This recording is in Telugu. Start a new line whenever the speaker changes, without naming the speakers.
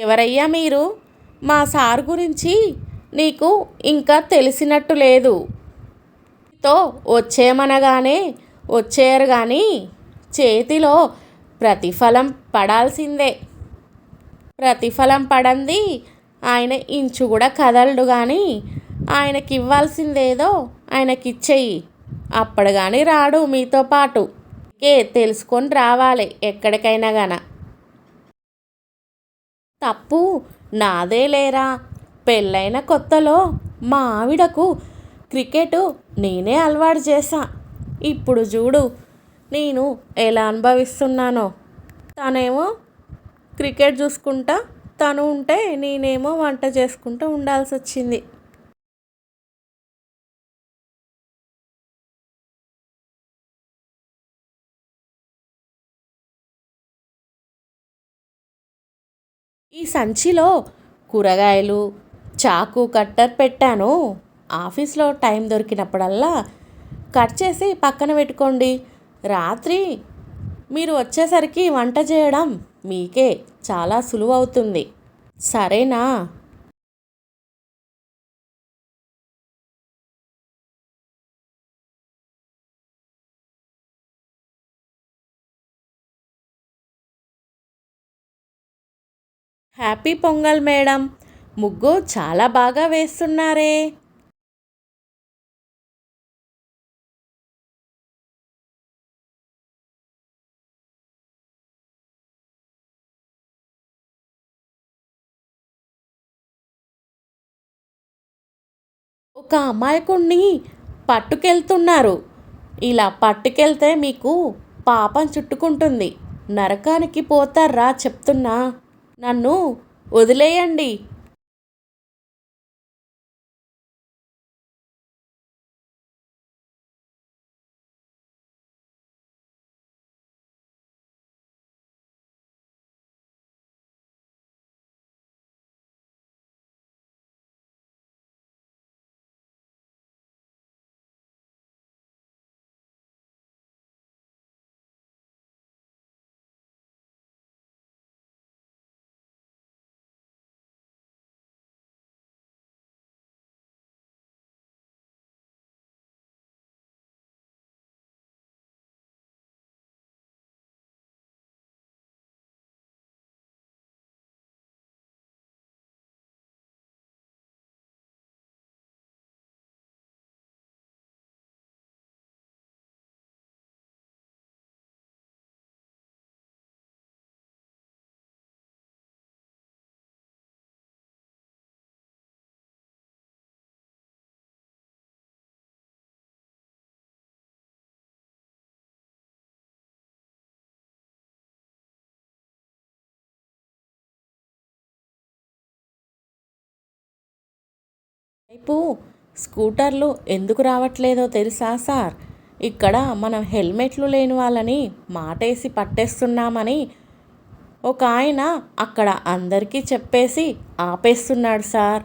ఎవరయ్యా మీరు? మా సార్ గురించి నీకు ఇంకా తెలిసినట్టు లేదు. తో వచ్చేయమనగానే వచ్చేయరు కానీ చేతిలో ప్రతిఫలం పడాల్సిందే. ప్రతిఫలం పడంది ఆయన ఇంచు కూడా కదలడు కానీ ఆయనకివ్వాల్సిందేదో ఆయనకిచ్చేయి. అప్పుడు కానీ రాడు మీతో పాటు. తెలుసుకొని రావాలి ఎక్కడికైనా గాన. తప్పు నాదే లేరా. పెళ్ళైన కొత్తలో మా ఆవిడకు క్రికెట్ నేనే అలవాటు చేశా. ఇప్పుడు చూడు నేను ఎలా అనుభవిస్తున్నానో. తనేమో క్రికెట్ చూసుకుంటా తను ఉంటే నేనేమో వంట చేసుకుంటూ ఉండాల్సి వచ్చింది. ఈ సంచిలో కూరగాయలు, చాకు, కట్టర్ పెట్టాను. ఆఫీస్లో టైం దొరికినప్పుడల్లా కట్ చేసి పక్కన పెట్టుకోండి. రాత్రి మీరు వచ్చేసరికి వంట చేయడం మీకే చాలా సులువవుతుంది. సరేనా? Happy pongal madam. ముగ్గు చాలా బాగా వేస్తున్నారే. ఒక అమాయకుణ్ణి పట్టుకెళ్తున్నారు. ఇలా పట్టుకెళ్తే మీకు పాపం చుట్టుకుంటుంది. నరకానికి పోతారా చెప్తున్నా. నన్ను వదిలేయండి. వైపు స్కూటర్లు ఎందుకు రావట్లేదో తెలుసా సార్? ఇక్కడ మనం హెల్మెట్లు లేని వాళ్ళని మాటేసి పట్టేస్తున్నామని ఒక ఆయన అక్కడ అందరికీ చెప్పేసి ఆపేస్తున్నాడు సార్.